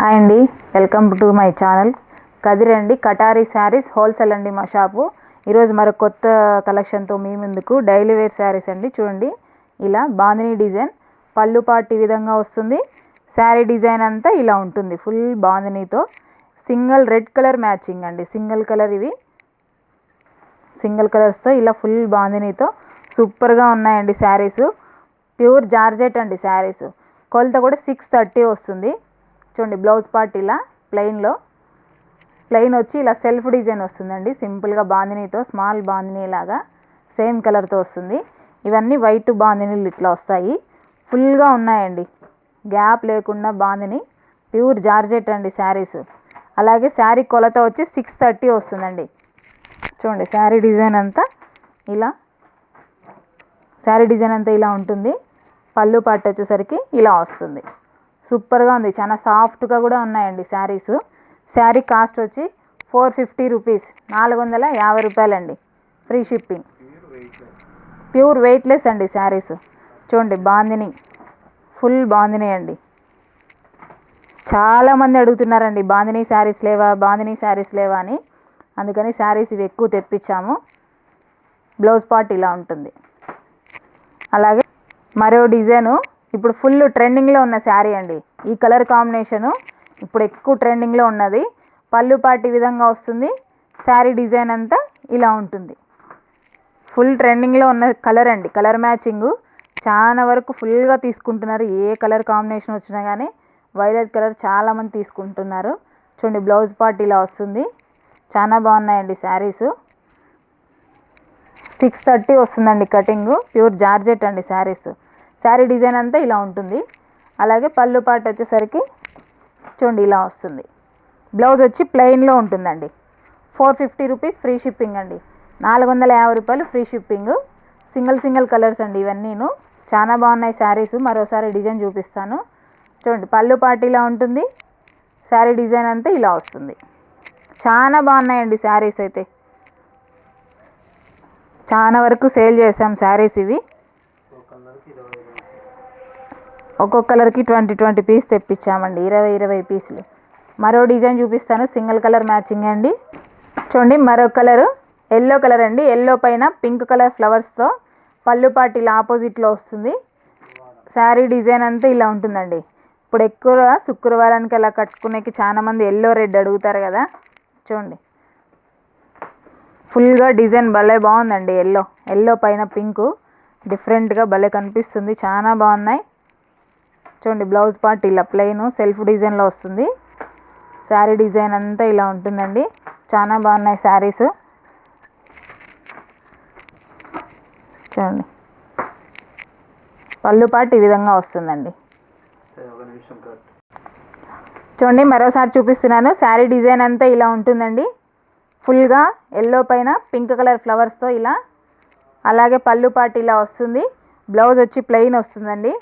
Hi అండి, welcome to my channel. కదిరండి కటారీ శారీస్ హోల్సేల్ అండి మా షాపు. ఈరోజు మరో కొత్త కలెక్షన్తో మీ ముందుకు. డైలీ వేర్ శారీస్ అండి. చూడండి, ఇలా బాందినీ డిజైన్ పళ్ళు పాటు ఈ విధంగా వస్తుంది. శారీ డిజైన్ అంతా ఇలా ఉంటుంది, ఫుల్ బాందినీతో. సింగిల్ రెడ్ కలర్ మ్యాచింగ్ అండి, సింగిల్ కలర్. ఇవి సింగిల్ కలర్స్తో ఇలా ఫుల్ బాందినీతో సూపర్గా ఉన్నాయండి శారీస్. ప్యూర్ జార్జెట్ అండి శారీస్. కొలత కూడా 630 వస్తుంది. చూడండి, బ్లౌజ్ పార్ట్ ఇలా ప్లెయిన్ వచ్చి ఇలా సెల్ఫ్ డిజైన్ వస్తుందండి. సింపుల్గా బాందినీతో, స్మాల్ బాందినీ లాగా సేమ్ కలర్తో వస్తుంది. ఇవన్నీ వైట్ బాందినీలు ఇట్లా వస్తాయి. ఫుల్గా ఉన్నాయండి, గ్యాప్ లేకుండా బాందినీ. ప్యూర్ జార్జెట్ అండి శారీస్. అలాగే శారీ కొలత వచ్చి 630 వస్తుందండి. చూడండి, శారీ డిజైన్ అంతా ఇలా ఉంటుంది. పళ్ళు పార్ట్ వచ్చేసరికి ఇలా వస్తుంది. సూపర్గా ఉంది, చాలా సాఫ్ట్గా కూడా ఉన్నాయండి శారీస్. శారీ కాస్ట్ వచ్చి 450 రూపీస్, 450 రూపాయలండి. Free shipping. ప్యూర్ వెయిట్లెస్ అండి శారీస్. చూడండి, బాందినీ, ఫుల్ బాందినీ అండి. చాలామంది అడుగుతున్నారండి, బాందినీ శారీస్ లేవా అని. అందుకని శారీస్ ఇవి ఎక్కువ తెప్పించాము. బ్లౌజ్ పార్ట్ ఇలా ఉంటుంది. అలాగే మరో డిజైను, ఇప్పుడు ఫుల్ ట్రెండింగ్లో ఉన్న శారీ అండి. ఈ కలర్ కాంబినేషను ఇప్పుడు ఎక్కువ ట్రెండింగ్లో ఉన్నది. పళ్ళు పాటు ఈ విధంగా వస్తుంది. శారీ డిజైన్ అంతా ఇలా ఉంటుంది. ఫుల్ ట్రెండింగ్లో ఉన్న కలర్ అండి. కలర్ మ్యాచింగు చాలా వరకు ఫుల్గా తీసుకుంటున్నారు. ఏ కలర్ కాంబినేషన్ వచ్చినా కానీ వైలెట్ కలర్ చాలామంది తీసుకుంటున్నారు. చూడండి, బ్లౌజ్ పార్ట్ ఇలా వస్తుంది. చాలా బాగున్నాయండి శారీసు. 630 వస్తుందండి కటింగు. ప్యూర్ జార్జెట్ అండి శారీస్. శారీ డిజైన్ అంతా ఇలా ఉంటుంది. అలాగే పళ్ళు పార్ట్ వచ్చేసరికి చూడండి ఇలా వస్తుంది. బ్లౌజ్ వచ్చి ప్లెయిన్లో ఉంటుందండి. 450 రూపీస్ ఫ్రీ షిప్పింగ్ అండి. 450 రూపాయలు ఫ్రీ షిప్పింగ్. సింగిల్ కలర్స్ అండి ఇవన్నీను. చాలా బాగున్నాయి శారీస్. మరోసారి డిజైన్ చూపిస్తాను. చూడండి, పళ్ళు పార్ట్ ఇలా ఉంటుంది. శారీ డిజైన్ అంతా ఇలా వస్తుంది. చాలా బాగున్నాయండి శారీస్. అయితే చాలా వరకు సేల్ చేసాం శారీస్. ఇవి ఒక్కొక్క కలర్కి 20 పీస్ తెప్పించామండి. 20 పీసులు. మరో డిజైన్ చూపిస్తాను, సింగిల్ కలర్ మ్యాచింగ్ అండి. చూడండి, మరో కలరు ఎల్లో కలర్ అండి. ఎల్లో పైన పింక్ కలర్ ఫ్లవర్స్తో పళ్ళు పాటు ఇలా ఆపోజిట్లో వస్తుంది. శారీ డిజైన్ అంతా ఇలా ఉంటుందండి. ఇప్పుడు ఎక్కువ శుక్రవారానికి అలా కట్టుకునేకి చాలామంది ఎల్లో రెడ్ అడుగుతారు కదా. చూడండి, ఫుల్గా డిజైన్ భలే బాగుందండి. ఎల్లో పైన పింకు డిఫరెంట్గా భలే కనిపిస్తుంది. చాలా బాగున్నాయి. చూడండి, బ్లౌజ్ పార్ట్ ఇలా ప్లెయిన్ సెల్ఫ్ డిజైన్లో వస్తుంది. శారీ డిజైన్ అంతా ఇలా ఉంటుందండి. చాలా బాగున్నాయి శారీస్. చూడండి, పళ్ళు పార్ట్ ఈ విధంగా వస్తుందండి. చూడండి, మరోసారి చూపిస్తున్నాను. శారీ డిజైన్ అంతా ఇలా ఉంటుందండి. ఫుల్గా ఎల్లో పైన పింక్ కలర్ ఫ్లవర్స్తో ఇలా. అలాగే పళ్ళు పార్ట్ ఇలా వస్తుంది. బ్లౌజ్ వచ్చి ప్లెయిన్ వస్తుందండి.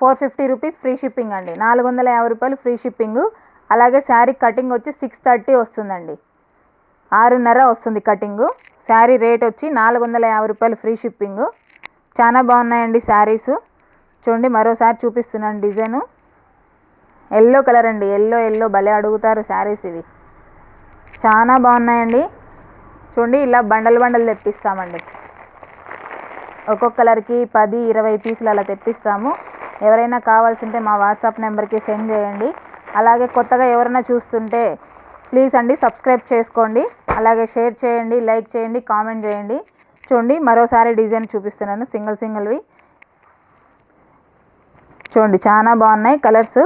450 రూపీస్ ఫ్రీ షిప్పింగ్ అండి. 450 రూపాయలు ఫ్రీ షిప్పింగు. అలాగే శారీ కటింగ్ వచ్చి 630 వస్తుందండి. 6:30 వస్తుంది కటింగు. శారీ రేట్ వచ్చి 450 రూపాయలు ఫ్రీ షిప్పింగు. చాలా బాగున్నాయండి శారీస్. చూడండి, మరోసారి చూపిస్తున్నాను డిజైను. ఎల్లో కలర్ అండి. ఎల్లో భలే అడుగుతారు శారీస్. ఇవి చాలా బాగున్నాయండి. చూడండి, ఇలా బండల్ తెప్పిస్తామండి. ఒక్కొక్క కలర్కి 10-20 పీసులు అలా తెప్పిస్తాము. ఎవరైనా కావాల్సింటే మా వాట్సాప్ నెంబర్కి సెండ్ చేయండి. అలాగే కొత్తగా ఎవరైనా చూస్తుంటే ప్లీజ్ అండి సబ్స్క్రైబ్ చేసుకోండి. అలాగే షేర్ చేయండి, లైక్ చేయండి, కామెంట్ చేయండి. చూడండి, మరోసారి డిజైన్ చూపిస్తున్నాను. సింగిల్వి చూడండి, చాలా బాగున్నాయి కలర్స్.